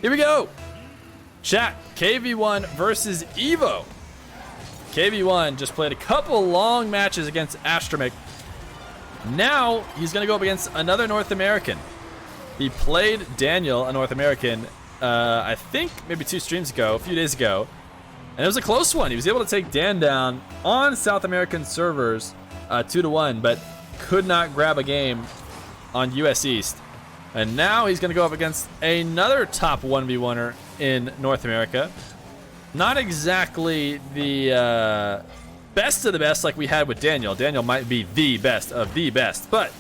Here we go. Chat, Kv1 versus Evoh. Kv1 just played a couple long matches against Astromech. Now he's going to go up against another North American. He played Daniel, a North American, I think maybe 2 streams ago, a few days ago. And it was a close one. He was able to take Dan down on South American servers 2-1, but could not grab a game on US East. And now he's going to go up against another top 1v1er in North America. Not exactly the best of the best like we had with Daniel. Daniel might be the best of the best, but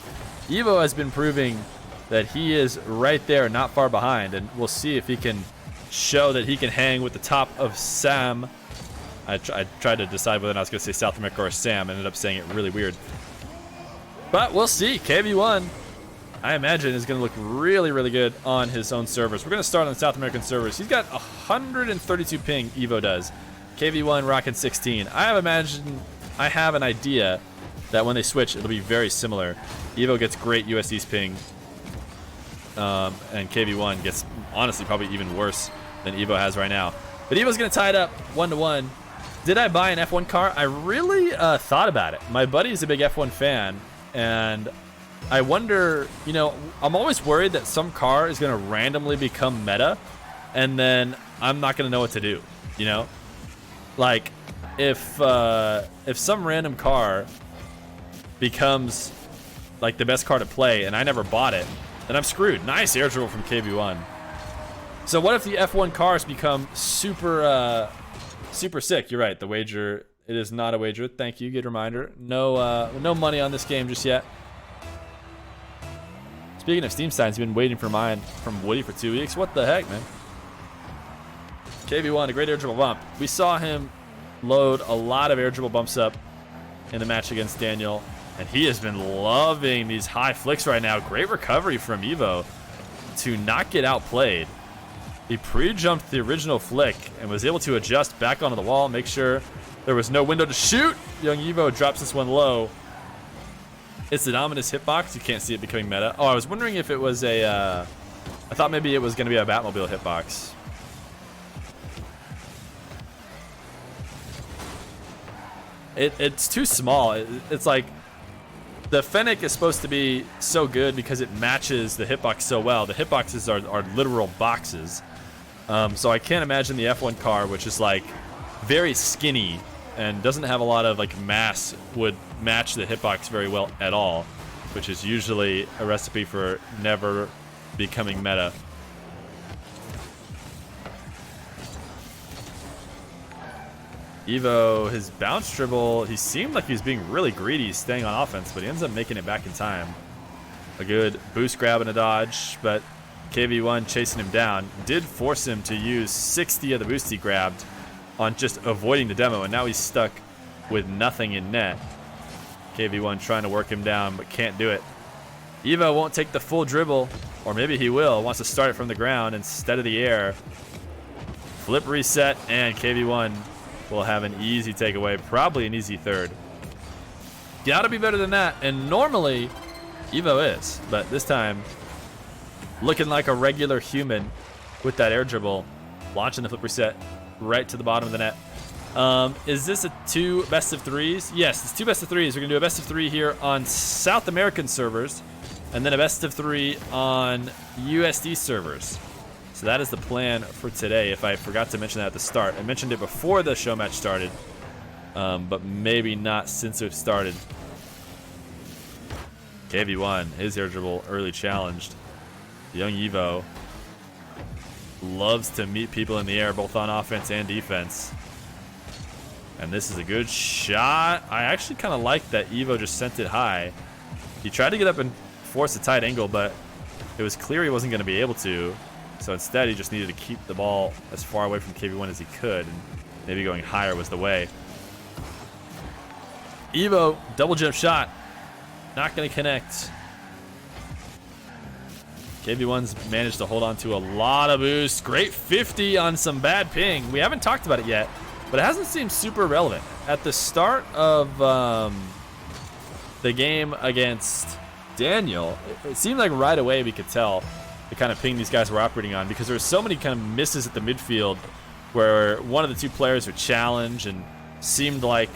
Evoh has been proving that he is right there, not far behind, and we'll see if he can show that he can hang with the top of Sam. I tried to decide whether or not I was going to say South America or Sam. I ended up saying it really weird. But we'll see. Kv1, I imagine, is going to look really, really good on his own servers. We're going to start on the South American servers. He's got 132 ping, Evoh does. Kv1 rocking 16. I have an idea that when they switch, it'll be very similar. Evoh gets great US East ping. And Kv1 gets, honestly, probably even worse than Evoh has right now. But Evoh's going to tie it up 1-1. Did I buy an F1 car? I really thought about it. My buddy is a big F1 fan, and I wonder, you know, I'm always worried that some car is going to randomly become meta, and then I'm not going to know what to do, you know? Like, if some random car becomes, like, the best car to play, and I never bought it, then I'm screwed. Nice air dribble from Kv1. So what if the F1 cars become super sick? You're right, the wager, it is not a wager. Thank you, good reminder. No money on this game just yet. Speaking of Steam signs, I've been waiting for mine from Woody for 2 weeks. What the heck, man? Kv1, a great air dribble bump. We saw him load a lot of air dribble bumps up in the match against Daniel, and he has been loving these high flicks right now. Great recovery from Evoh to not get outplayed. He pre-jumped the original flick and was able to adjust back onto the wall, make sure there was no window to shoot. Young Evoh drops this one low. It's the Dominus hitbox. You can't see it becoming meta. Oh, I was wondering if it was a... I thought maybe it was going to be a Batmobile hitbox. It's too small. It's like... The Fennec is supposed to be so good because it matches the hitbox so well. The hitboxes are literal boxes. So I can't imagine the F1 car, which is like very skinny and doesn't have a lot of like mass, would match the hitbox very well at all, which is usually a recipe for never becoming meta. Evoh, his bounce dribble, he seemed like he was being really greedy staying on offense, but he ends up making it back in time. A good boost grab and a dodge, but Kv1 chasing him down did force him to use 60 of the boost he grabbed on just avoiding the demo, and now he's stuck with nothing in net. Kv1 trying to work him down, but can't do it. Evoh won't take the full dribble, or maybe he will, wants to start it from the ground instead of the air. Flip reset, and Kv1 will have an easy takeaway, probably an easy third. Gotta be better than that, and normally Evoh is, but this time looking like a regular human with that air dribble, launching the flip reset right to the bottom of the net. Is this a 2 best of 3s? Yes, it's 2 best of 3s. We're gonna do a best of 3 here on South American servers, and then a best of 3 on USD servers. So that is the plan for today. If I forgot to mention that at the start, I mentioned it before the show match started, but maybe not since it started. Kv1, his air dribble early challenged. Young Evoh loves to meet people in the air, both on offense and defense. And this is a good shot. I actually kind of like that Evoh just sent it high. He tried to get up and force a tight angle, but it was clear he wasn't going to be able to. So instead, he just needed to keep the ball as far away from Kv1 as he could, and maybe going higher was the way. Evoh, double jump shot. Not going to connect. Kv1's managed to hold on to a lot of boost. Great 50 on some bad ping. We haven't talked about it yet, but it hasn't seemed super relevant. At the start of the game against Daniel, it seemed like right away we could tell the kind of ping these guys were operating on, because there were so many kind of misses at the midfield where one of the two players would challenge and seemed like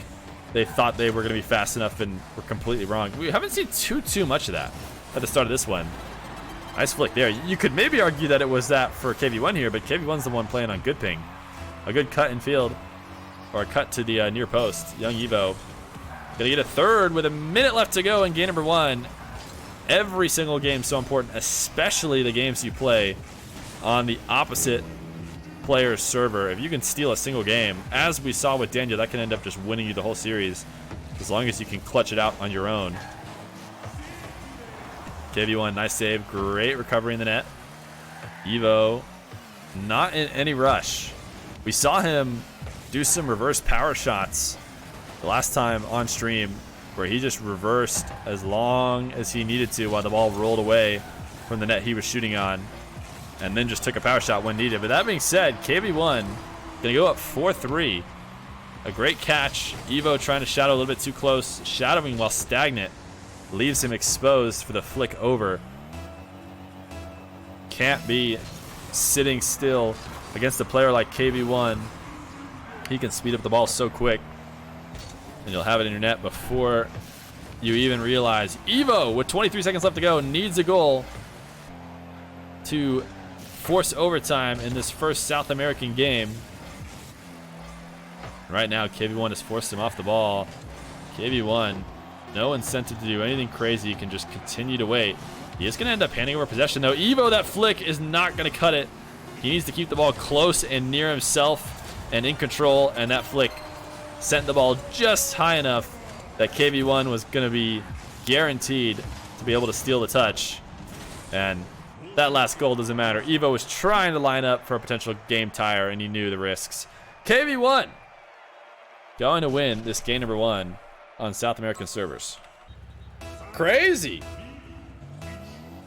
they thought they were going to be fast enough and were completely wrong. We haven't seen too much of that at the start of this one. Nice flick there. You could maybe argue that it was that for Kv1 here, but Kv1's the one playing on good ping. A good cut in field, or a cut to the near post. Young Evoh gonna get a third with a minute left to go in game number 1. Every single game so important, especially the games you play on the opposite player's server. If you can steal a single game, as we saw with Daniel, that can end up just winning you the whole series, as long as you can clutch it out on your own. Kv1, nice save, great recovery in the net. Evoh, not in any rush. We saw him do some reverse power shots the last time on stream, where he just reversed as long as he needed to while the ball rolled away from the net he was shooting on, and then just took a power shot when needed. But that being said, Kv1 gonna go up 4-3. A great catch. Evoh trying to shadow a little bit too close. Shadowing while stagnant leaves him exposed for the flick over. Can't be sitting still against a player like Kv1. He can speed up the ball so quick, and you'll have it in your net before you even realize. Evoh, with 23 seconds left to go, needs a goal to force overtime in this first South American game. Right now, Kv1 has forced him off the ball. Kv1, no incentive to do anything crazy. He can just continue to wait. He is going to end up handing over possession, though. Evoh, that flick is not going to cut it. He needs to keep the ball close and near himself and in control, and that flick sent the ball just high enough that Kv1 was going to be guaranteed to be able to steal the touch. And that last goal doesn't matter. Evoh was trying to line up for a potential game tire, and he knew the risks. Kv1 going to win this game number 1 on South American servers. Crazy.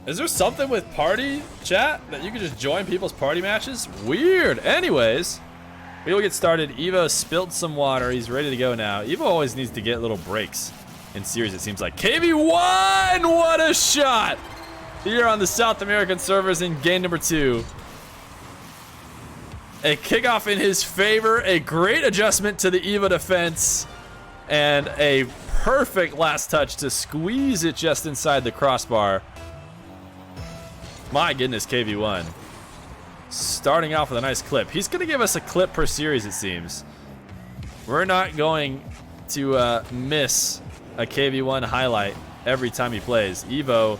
Is there something with party chat that you can just join people's party matches? Weird. Anyways, we will get started. Evoh spilled some water. He's ready to go now. Evoh always needs to get little breaks in series, it seems like. Kv1, what a shot! Here on the South American servers in game number 2. A kickoff in his favor, a great adjustment to the Evoh defense, and a perfect last touch to squeeze it just inside the crossbar. My goodness, Kv1. Starting off with a nice clip. He's going to give us a clip per series, it seems. We're not going to miss a Kv1 highlight every time he plays. Evoh,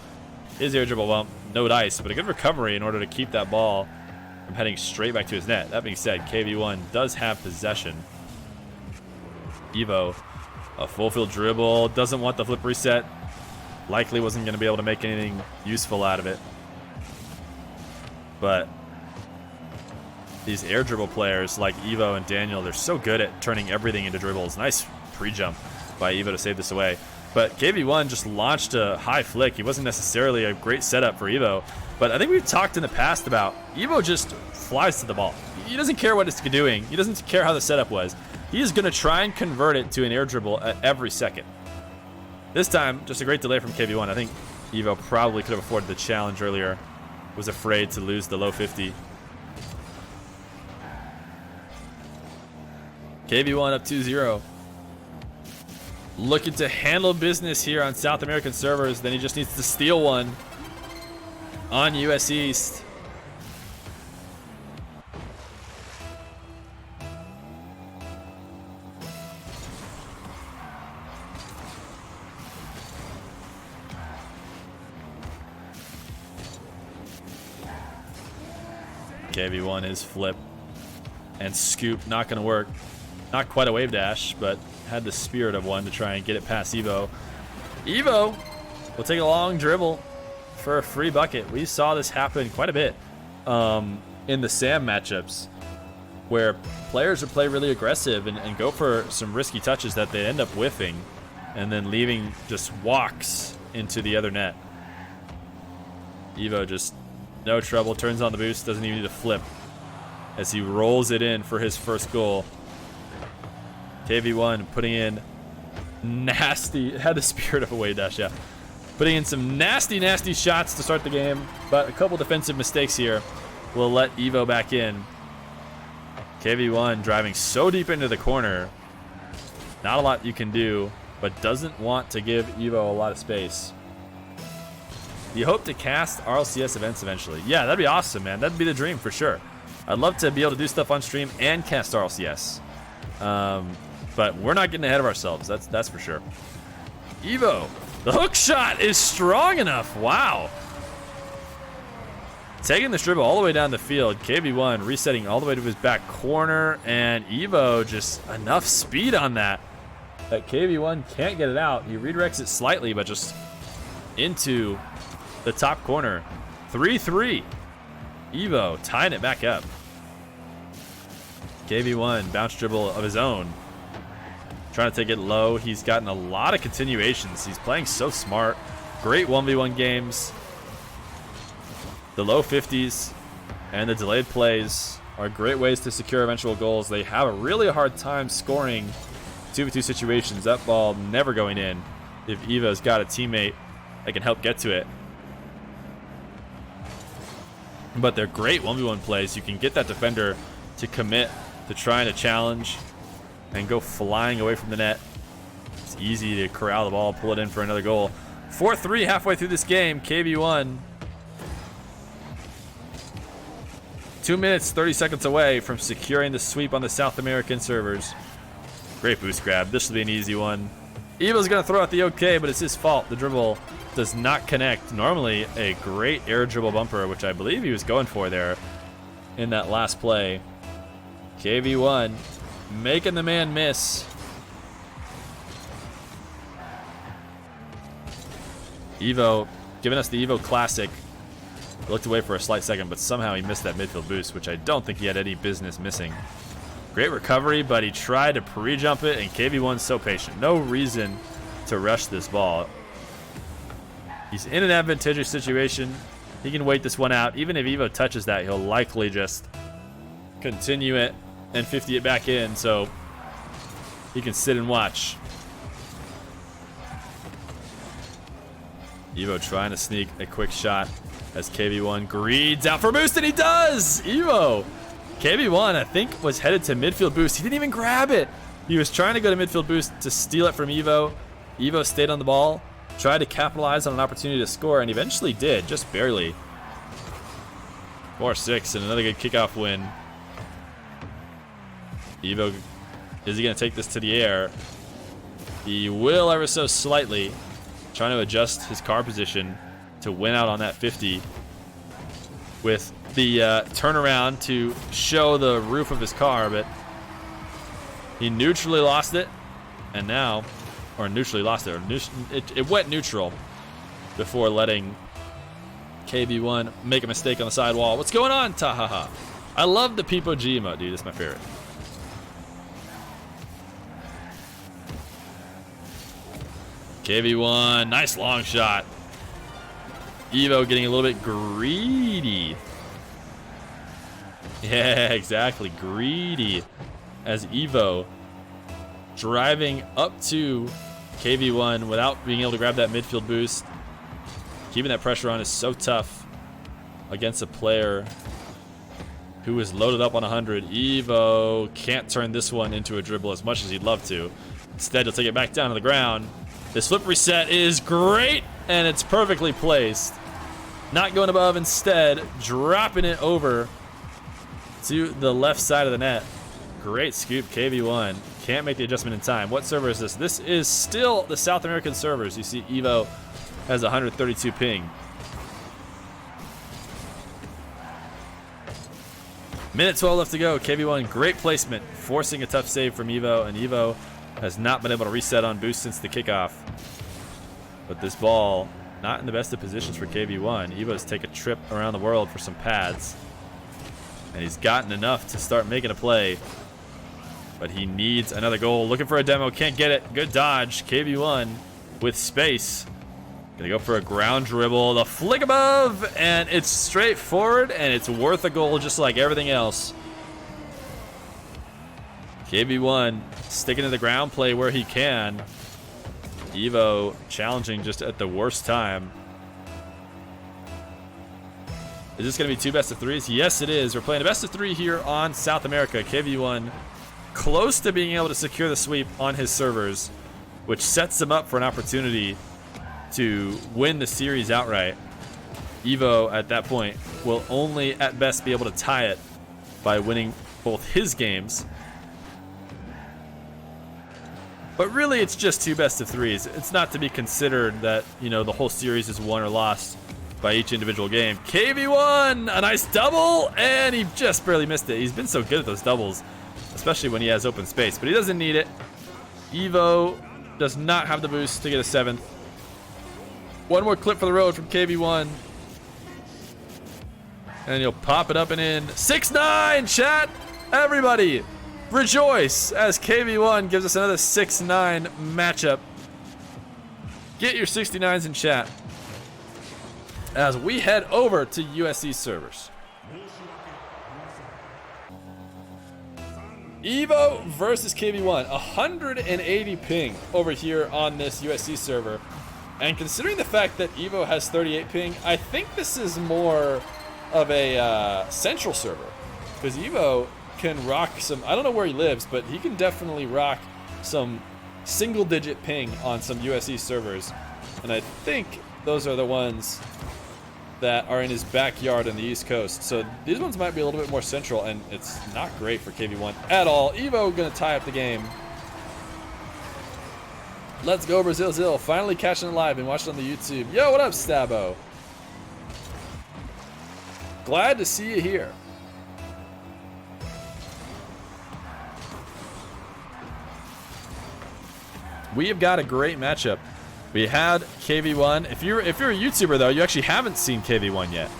his air dribble bump, no dice, but a good recovery in order to keep that ball from heading straight back to his net. That being said, Kv1 does have possession. Evoh, a full field dribble, doesn't want the flip reset. Likely wasn't going to be able to make anything useful out of it. But these air dribble players like Evoh and Daniel, they're so good at turning everything into dribbles. Nice pre-jump by Evoh to save this away. But Kv1 just launched a high flick. He wasn't necessarily a great setup for Evoh. But I think we've talked in the past about Evoh just flies to the ball. He doesn't care what it's doing. He doesn't care how the setup was. He is going to try and convert it to an air dribble at every second. This time, just a great delay from Kv1. I think Evoh probably could have afforded the challenge earlier. Was afraid to lose the low 50. Kv1 up 2-0. Looking to handle business here on South American servers. Then he just needs to steal one on US East. Kv1 is flip and scoop, not going to work. Not quite a wave dash, but had the spirit of one to try and get it past Evoh. Evoh will take a long dribble for a free bucket. We saw this happen quite a bit in the Sam matchups, where players would play really aggressive and go for some risky touches that they end up whiffing and then leaving just walks into the other net. Evoh just no trouble, turns on the boost, doesn't even need to flip as he rolls it in for his first goal. Kv1 putting in nasty, had the spirit of a wave dash, yeah. putting in some nasty, nasty shots to start the game, but a couple defensive mistakes here will let Evoh back in. Kv1 driving so deep into the corner. Not a lot you can do, but doesn't want to give Evoh a lot of space. You hope to cast RLCS events eventually. Yeah, that'd be awesome, man. That'd be the dream for sure. I'd love to be able to do stuff on stream and cast RLCS. But we're not getting ahead of ourselves. That's for sure. Evoh, the hook shot is strong enough. Wow. Taking the dribble all the way down the field. Kv1 resetting all the way to his back corner, and Evoh just enough speed on that Kv1 can't get it out. He redirects it slightly, but just into the top corner. 3-3. Evoh tying it back up. Kv1 bounce dribble of his own. Trying to take it low. He's gotten a lot of continuations. He's playing so smart. Great 1v1 games. The low 50s and the delayed plays are great ways to secure eventual goals. They have a really hard time scoring 2v2 situations. That ball never going in if Evo's got a teammate that can help get to it. But they're great 1v1 plays. You can get that defender to commit to trying to challenge and go flying away from the net. It's easy to corral the ball, pull it in for another goal. 4-3 halfway through this game. Kv1 2 minutes, 30 seconds away from securing the sweep on the South American servers. Great boost grab. This will be an easy one. Evo's going to throw out the OK, but it's his fault. The dribble does not connect. Normally a great air dribble bumper, which I believe he was going for there in that last play. Kv1 making the man miss. Evoh giving us the Evoh Classic. Looked away for a slight second, but somehow he missed that midfield boost, which I don't think he had any business missing. Great recovery, but he tried to pre-jump it, and Kv1's so patient. No reason to rush this ball. He's in an advantageous situation. He can wait this one out. Even if Evoh touches that, he'll likely just continue it and 50 it back in, so he can sit and watch. Evoh trying to sneak a quick shot as Kv1 greeds out for boost, and he does! Evoh! Kv1, I think, was headed to midfield boost. He didn't even grab it. He was trying to go to midfield boost to steal it from Evoh. Evoh stayed on the ball, tried to capitalize on an opportunity to score, and eventually did, just barely. 4-6, and another good kickoff win. Evoh, is he going to take this to the air? He will ever so slightly. Trying to adjust his car position to win out on that 50 with the turnaround to show the roof of his car, but he neutrally lost it, and now, or neutrally lost it, or it went neutral before letting Kv1 make a mistake on the sidewall. What's going on, Tahaha? I love the Peepo G emote, dude. It's my favorite. Kv1, nice long shot. Evoh getting a little bit greedy. Yeah, exactly, greedy. As Evoh driving up to Kv1 without being able to grab that midfield boost. Keeping that pressure on is so tough against a player who is loaded up on 100. Evoh can't turn this one into a dribble as much as he'd love to. Instead, he'll take it back down to the ground. This flip reset is great, and it's perfectly placed. Not going above, instead dropping it over to the left side of the net. Great scoop, Kv1. Can't make the adjustment in time. What server is this? This is still the South American servers. You see Evoh has 132 ping. Minute 12 left to go. Kv1, great placement, forcing a tough save from Evoh, and Evoh has not been able to reset on boost since the kickoff. But this ball, not in the best of positions for Kv1. Evoh's take a trip around the world for some pads. And he's gotten enough to start making a play. But he needs another goal. Looking for a demo, can't get it. Good dodge. Kv1 with space. Gonna go for a ground dribble. The flick above, and it's straightforward, and it's worth a goal just like everything else. Kv1 sticking to the ground play where he can. Evoh challenging just at the worst time. Is this going to be 2 best of 3s? Yes, it is. We're playing a best of 3 here on South America. Kv1 close to being able to secure the sweep on his servers, which sets him up for an opportunity to win the series outright. Evoh, at that point, will only at best be able to tie it by winning both his games. But really, it's just 2 best of 3s. It's not to be considered that, you know, the whole series is won or lost by each individual game. Kv1, a nice double, and he just barely missed it. He's been so good at those doubles, especially when he has open space, but he doesn't need it. Evoh does not have the boost to get a 7th. One more clip for the road from Kv1. And he'll pop it up and in. 6-9, chat! Everybody, rejoice as Kv1 gives us another 6-9 matchup. Get your 69s in chat as we head over to USC servers. Evoh versus Kv1, 180 ping over here on this USC server. And considering the fact that Evoh has 38 ping, I think this is more of a central server, because Evoh can rock some, I don't know where he lives, but he can definitely rock some single-digit ping on some USC servers. And I think those are the ones that are in his backyard on the East Coast. So these ones might be a little bit more central, and it's not great for Kv1 at all. Evoh gonna tie up the game. Let's go Brazil Zil, finally catching it live and watching on the YouTube. Yo, what up, Stabo? Glad to see you here. We have got a great matchup. We had Kv1. If you're a YouTuber though, you actually haven't seen Kv1 yet.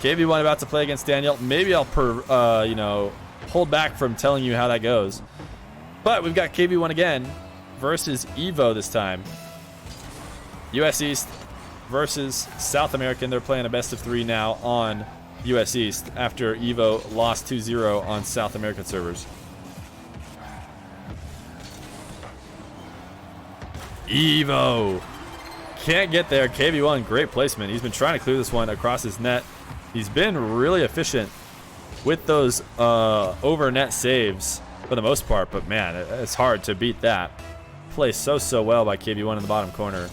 Kv1 about to play against Daniel. Maybe I'll you know, hold back from telling you how that goes. But we've got Kv1 again versus Evoh this time. US East versus South American. They're playing a best of 3 now on US East after Evoh lost 2-0 on South American servers. Evoh can't get there. Kv1, great placement. He's been trying to clear this one across his net. He's been really efficient with those over net saves for the most part, but man, it's hard to beat that. Plays so well by Kv1 in the bottom corner.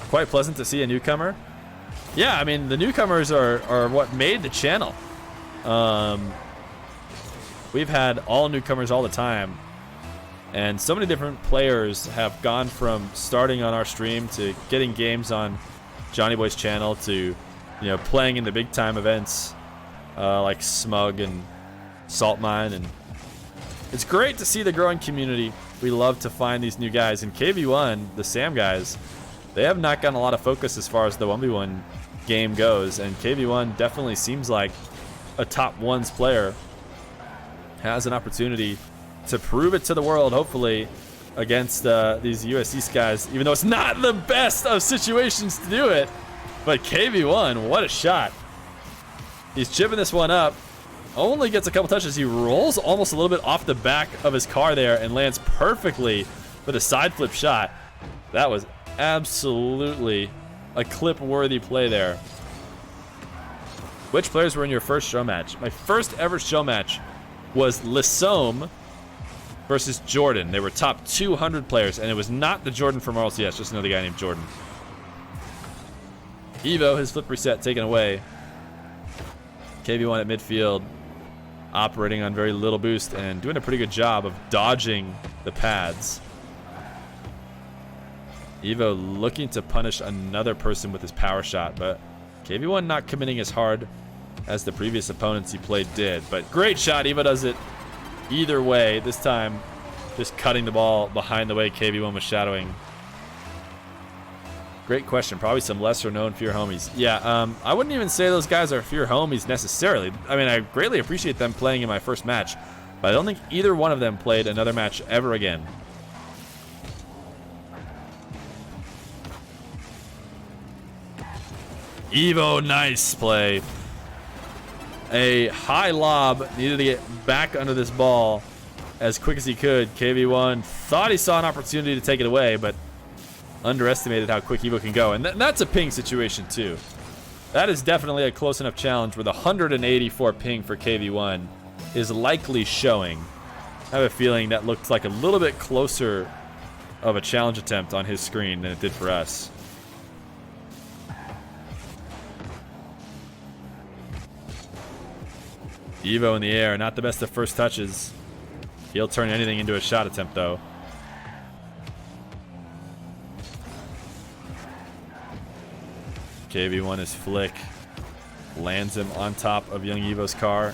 Quite pleasant to see a newcomer. Yeah, I mean, the newcomers are what made the channel. We've had all newcomers all the time. And so many different players have gone from starting on our stream to getting games on Johnny Boy's channel to, you know, playing in the big time events like Smug and Salt Mine. And it's great to see the growing community. We love to find these new guys. And Kv1, the Sam guys, they have not gotten a lot of focus as far as the 1v1 game goes. And Kv1 definitely seems like a top ones player. Has an opportunity to prove it to the world, hopefully, against these USC guys, even though it's not the best of situations to do it. But Kv1, what a shot. He's chipping this one up. Only gets a couple touches. He rolls almost a little bit off the back of his car there and lands perfectly with a side flip shot. That was absolutely a clip-worthy play there. Which players were in your first show match? My first ever show match was Lissome versus Jordan. They were top 200 players, and it was not the Jordan from RLCS, just another guy named Jordan. Evoh, his flip reset taken away. Kv1 at midfield, operating on very little boost and doing a pretty good job of dodging the pads. Evoh looking to punish another person with his power shot, but Kv1 not committing as hard as the previous opponents he played did. But great shot. Evoh does it either way. This time, just cutting the ball behind the way Kv1 was shadowing. Great question. Probably some lesser known Feer homies. Yeah, I wouldn't even say those guys are Feer homies necessarily. I mean, I greatly appreciate them playing in my first match, but I don't think either one of them played another match ever again. Evoh, nice play. A high lob, needed to get back under this ball. as quick as he could. Kv1 thought he saw an opportunity to take it away, but underestimated how quick Evoh can go. And that's a ping situation too. That is definitely a close enough challenge where the 184 ping for Kv1 is likely showing. I have a feeling that looked like a little bit closer of a challenge attempt on his screen than it did for us. Evoh in the air, not the best of first touches. He'll turn anything into a shot attempt though. Kv1 is flick. Lands him on top of young Evoh's car.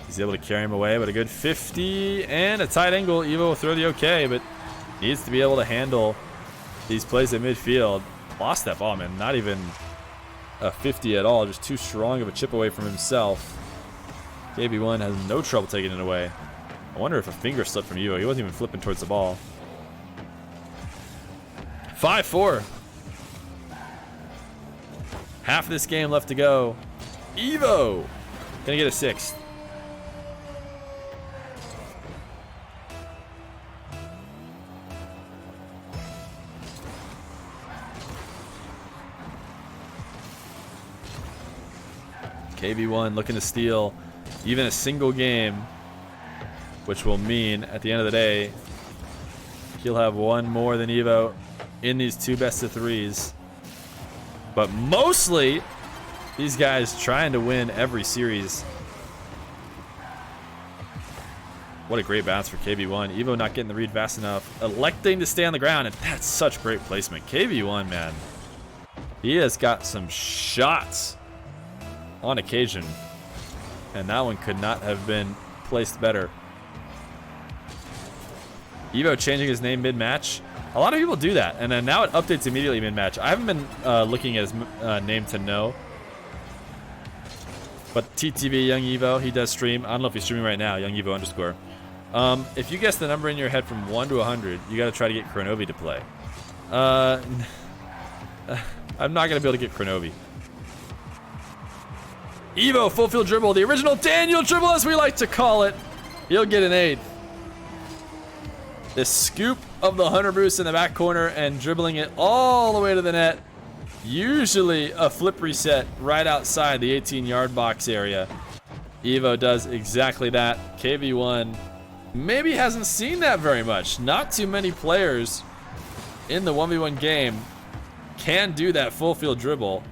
He's able to carry him away, but a good 50 and a tight angle. Evoh will throw the okay, but needs to be able to handle these plays at midfield. Lost that ball, man. Not even a 50 at all. Just too strong of a chip away from himself. Kv1 has no trouble taking it away. I wonder if a finger slipped from Evoh. He wasn't even flipping towards the ball. 5-4. Half of this game left to go. Evoh gonna get a 6th. Kv1 looking to steal even a single game, which will mean at the end of the day he'll have one more than Evoh in these two best of threes. But mostly these guys trying to win every series. What a great bounce for Kv1. Evoh not getting the read fast enough, electing to stay on the ground, and that's such great placement. Kv1, man, he has got some shots on occasion, and that one could not have been placed better. Evoh changing his name mid-match. A lot of people do that, and then now it updates immediately mid-match. I haven't been looking at his name to know, but TTV Young Evoh, he does stream. I don't know if he's streaming right now, Young Evoh _. If you guess the number in your head from 1 to 100, you got to try to get Kronovi to play. I'm not going to be able to get Kronovi. Evoh full field dribble, the original Daniel dribble as we like to call it. He'll get an 8. The scoop of the Hunter boost in the back corner and dribbling it all the way to the net. Usually a flip reset right outside the 18-yard box area. Evoh does exactly that. Kv1 maybe hasn't seen that very much. Not too many players in the 1v1 game can do that full field dribble.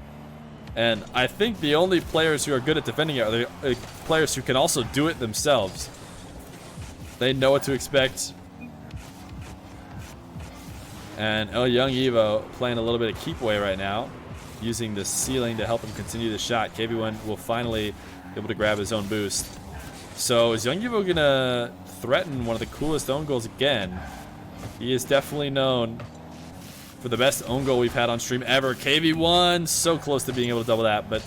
And I think the only players who are good at defending it are the players who can also do it themselves. They know what to expect. And young Evoh playing a little bit of keep away right now, using the ceiling to help him continue the shot. Kv1 will finally be able to grab his own boost. So is young Evoh gonna threaten one of the coolest own goals again? He is definitely known for the best own goal we've had on stream ever. Kv1 so close to being able to double that, but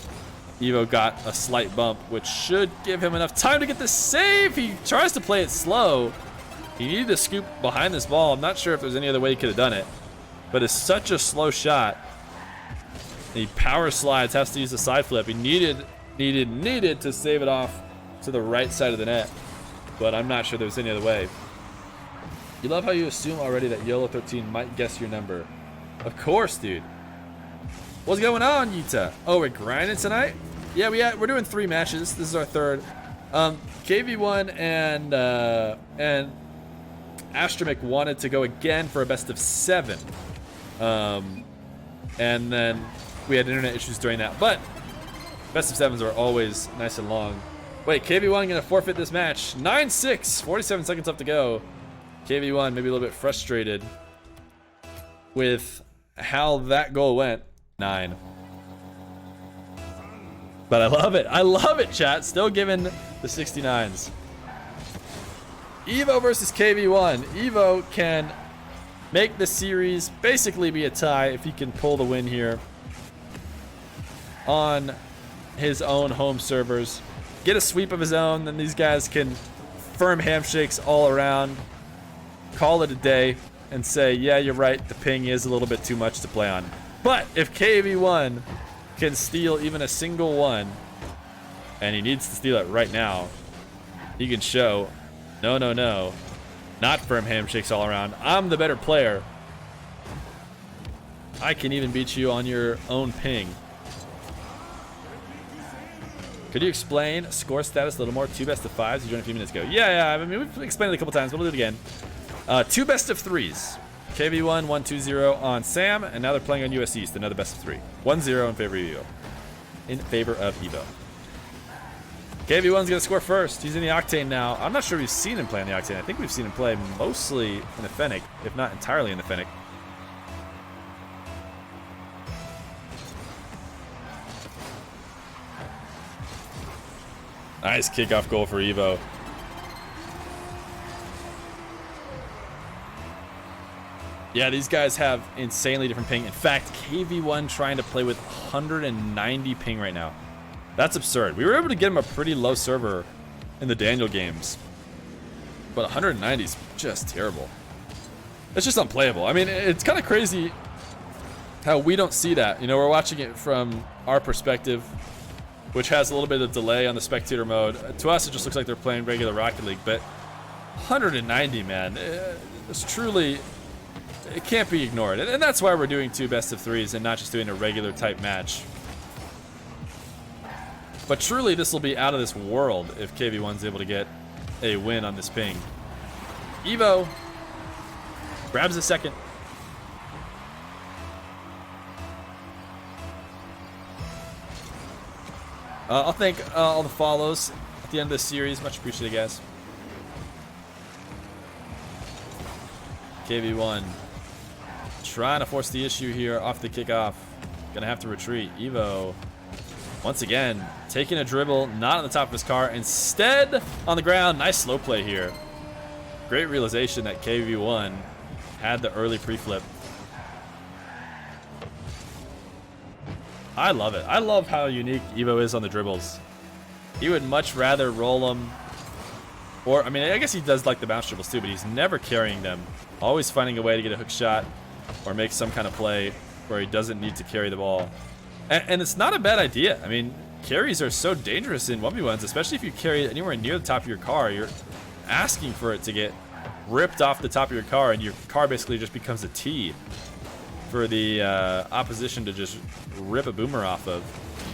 Evoh got a slight bump, which should give him enough time to get the save. He tries to play it slow. He needed to scoop behind this ball. I'm not sure if there's any other way he could have done it, but it's such a slow shot. He power slides, has to use the side flip. He needed to save it off to the right side of the net, but I'm not sure there's any other way. You love how you assume already that YOLO13 might guess your number. Of course, dude. What's going on, Yuta? Oh, we're grinding tonight? Yeah, we're doing 3 matches. This is our 3rd. Kv1 and Astromik wanted to go again for a best of 7. And then we had internet issues during that. But best of 7s are always nice and long. Wait, Kv1 gonna forfeit this match. 9-6, 47 seconds left to go. Kv1 maybe a little bit frustrated with how that goal went. 9. But I love it. I love it, chat. Still giving the 69s. Evoh versus Kv1. Evoh can make the series basically be a tie if he can pull the win here on his own home servers. Get a sweep of his own, then these guys can firm handshakes all around, call it a day, and say, yeah, you're right, the ping is a little bit too much to play on. But if Kv1 can steal even a single one, and he needs to steal it right now, he can show No, no, no. Not firm handshakes all around. I'm the better player. I can even beat you on your own ping. Could you explain score status a little more? 2 best of 5s. You joined a few minutes ago. Yeah. I mean, we've explained it a couple times, but we'll do it again. 2 best of 3s. Kv1, 1-2-0 on Sam, and now they're playing on US East. Another best of 3. 1-0 in favor of Evo. In favor of Evo. Kv1's gonna score first. He's in the Octane now. I'm not sure we've seen him play in the Octane. I think we've seen him play mostly in the Fennec, if not entirely in the Fennec. Nice kickoff goal for Evo. Yeah, these guys have insanely different ping. In fact, Kv1 trying to play with 190 ping right now. That's absurd. We were able to get him a pretty low server in the Daniel games, but 190 is just terrible. It's just unplayable. I mean, it's kind of crazy how we don't see that. You know, we're watching it from our perspective, which has a little bit of delay on the spectator mode. To us, it just looks like they're playing regular Rocket League, but 190, man, it's truly, it can't be ignored. And that's why we're doing 2 best of 3s and not just doing a regular type match. But truly, this will be out of this world if Kv1's able to get a win on this ping. Evo grabs a second. I'll thank all the follows at the end of this series. Much appreciated, guys. Kv1 trying to force the issue here off the kickoff. Gonna have to retreat. Evo, once again, taking a dribble, not on the top of his car, instead on the ground. Nice slow play here. Great realization that Kv1 had the early pre-flip. I love it. I love how unique Evo is on the dribbles. He would much rather roll them, or, I mean, I guess he does like the bounce dribbles too, but he's never carrying them. Always finding a way to get a hook shot or make some kind of play where he doesn't need to carry the ball. And it's not a bad idea. I mean, carries are so dangerous in 1v1s, especially if you carry it anywhere near the top of your car. You're asking for it to get ripped off the top of your car, and your car basically just becomes a tee for the opposition to just rip a boomer off of.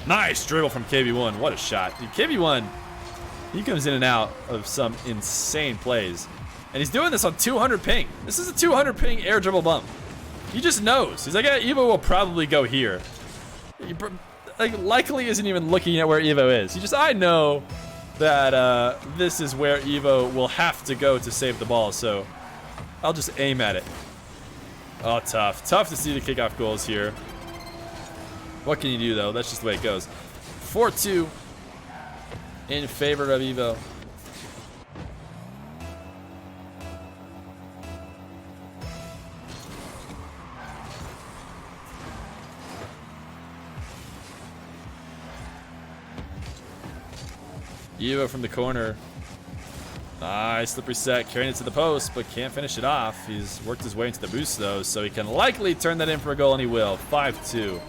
Nice dribble from Kv1. What a shot. Dude, Kv1, he comes in and out of some insane plays. And he's doing this on 200 ping. This is a 200 ping air dribble bump. He just knows. He's like, yeah, Evo will probably go here. He likely isn't even looking at where Evo is. He just, I know that this is where Evo will have to go to save the ball, so I'll just aim at it. Oh, tough. Tough to see the kickoff goals here. What can you do, though? That's just the way it goes. 4-2 in favor of Evo. Evo from the corner. Nice slippery set, carrying it to the post, but can't finish it off. He's worked his way into the boost, though, so he can likely turn that in for a goal, and he will. 5-2.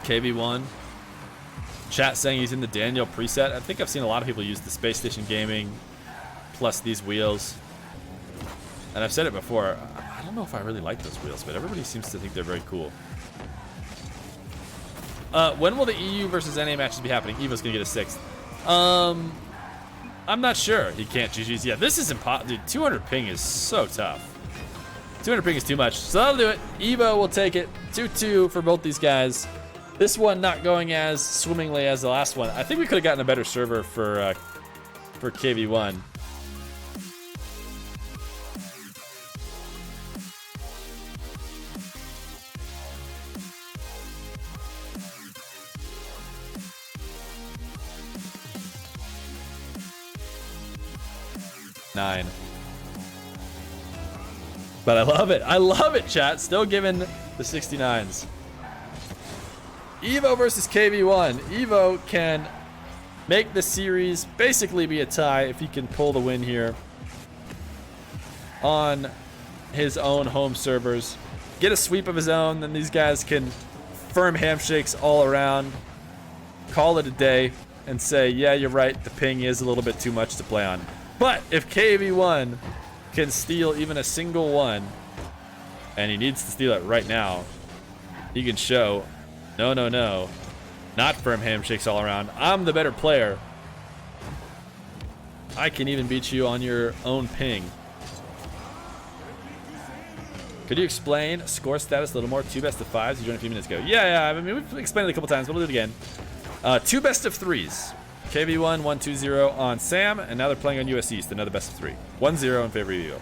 Kv1. Chat saying he's in the Daniel preset. I think I've seen a lot of people use the Space Station Gaming plus these wheels. And I've said it before, I don't know if I really like those wheels, but everybody seems to think they're very cool. When will the EU versus NA matches be happening? Evo's gonna get a 6th. I'm not sure. He can't GG's. Yeah, this is impossible. Dude, 200 ping is so tough. 200 ping is too much. So that'll do it. Evo will take it. 2-2 for both these guys. This one not going as swimmingly as the last one. I think we could have gotten a better server for Kv1. But I love it. I love it, chat. Still giving the 69s. Evo versus Kv1. Evo can make the series basically be a tie if he can pull the win here on his own home servers. get a sweep of his own, then these guys can firm handshakes all around, call it a day, and say, yeah, you're right, the ping is a little bit too much to play on. But if Kv1 can steal even a single one, and he needs to steal it right now, he can show, no, no, no, not firm handshakes all around. I'm the better player. I can even beat you on your own ping. Could you explain score status a little more? 2 best of 5s. You joined a few minutes ago. Yeah. I mean, we've explained it a couple times, but we'll do it again. 2 best of 3s. Kv1 1-2-0 on Sam, and now they're playing on US East. Another best of 3. 1-0 in favor of Evoh.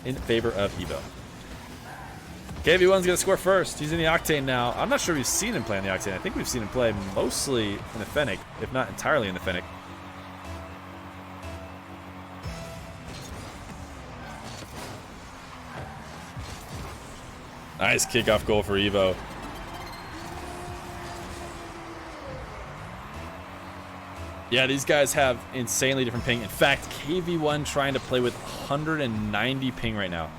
In favor of Evoh. Kv1's gonna score first. He's in the Octane now. I'm not sure we've seen him play in the Octane. I think we've seen him play mostly in the Fennec, if not entirely in the Fennec. Nice kickoff goal for Evoh. Yeah, these guys have insanely different ping. In fact, Kv1 trying to play with 190 ping right now.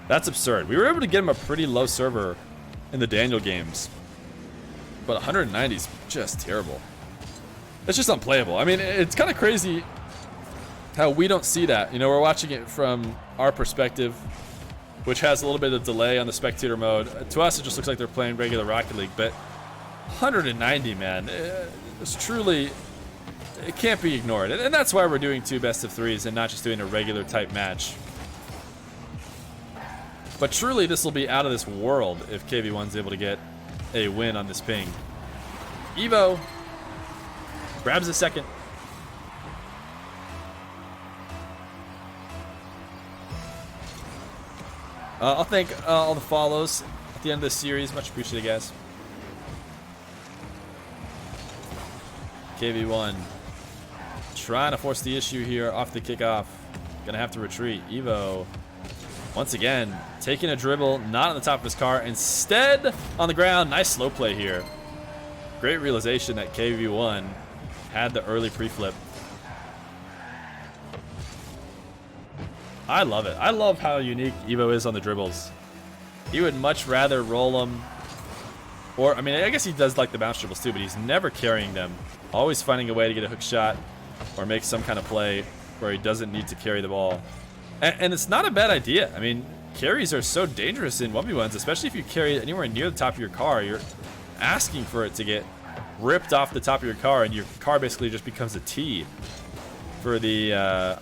That's absurd. We were able to get him a pretty low server in the Daniel games, but 190 is just terrible. It's just unplayable. I mean, it's kind of crazy how we don't see that. You know, we're watching it from our perspective, which has a little bit of delay on the spectator mode. To us, it just looks like they're playing regular Rocket League, but 190, man, it's truly, it can't be ignored. And that's why we're doing 2 best of 3s and not just doing a regular type match. But truly, this will be out of this world if Kv1's able to get a win on this ping. Evoh grabs a second. I'll thank all the follows at the end of this series. Much appreciated, guys. Kv1 trying to force the issue here off the kickoff. Gonna have to retreat. Evoh, once again, taking a dribble, not on the top of his car, instead on the ground. Nice slow play here. Great realization that Kv1 had the early pre-flip. I love it. I love how unique Evoh is on the dribbles. He would much rather roll them, or, I mean, I guess he does like the bounce dribbles too, but he's never carrying them. Always finding a way to get a hook shot or make some kind of play where he doesn't need to carry the ball. And it's not a bad idea. I mean, carries are so dangerous in 1v1s, especially if you carry it anywhere near the top of your car. You're asking for it to get ripped off the top of your car, and your car basically just becomes a tee for the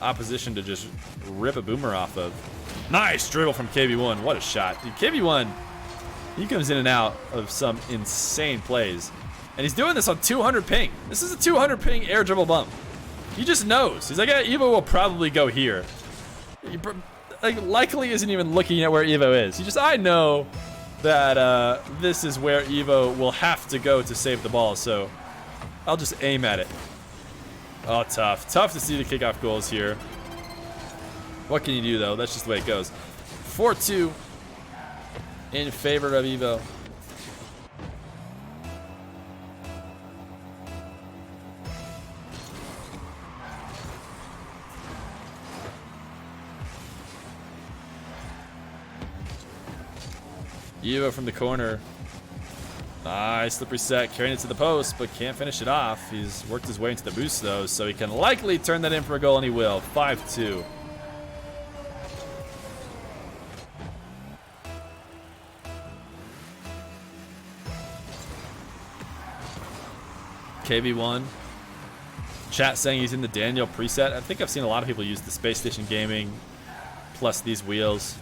opposition to just rip a boomer off of. Nice dribble from Kv1. What a shot. Dude, Kv1, he comes in and out of some insane plays. And he's doing this on 200 ping. This is a 200 ping air dribble bump. He just knows. He's like, yeah, Evoh will probably go here. He likely isn't even looking at where Evoh is. He just, I know that this is where Evoh will have to go to save the ball, so I'll just aim at it. Oh, tough. Tough to see the kickoff goals here. What can you do, though? That's just the way it goes. 4-2 in favor of Evoh. Evoh from the corner. Nice slippery set, carrying it to the post, but can't finish it off. He's worked his way into the boost, though, so he can likely turn that in for a goal, and he will. 5-2. Kv1. Chat saying he's in the Daniel preset. I think I've seen a lot of people use the Space Station Gaming plus these wheels.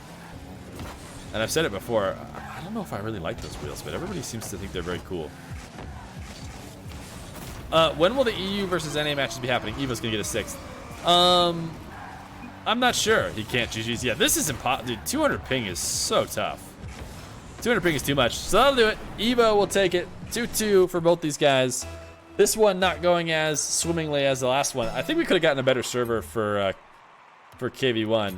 And I've said it before, I don't know if I really like those wheels, but everybody seems to think they're very cool. When will the EU versus NA matches be happening? Evo's gonna get a 6th. I'm not sure. He can't GG's. Yeah, this is impossible. Dude, 200 ping is so tough. 200 ping is too much. So that'll do it. Evoh will take it. 2-2 for both these guys. This one not going as swimmingly as the last one. I think we could have gotten a better server for Kv1.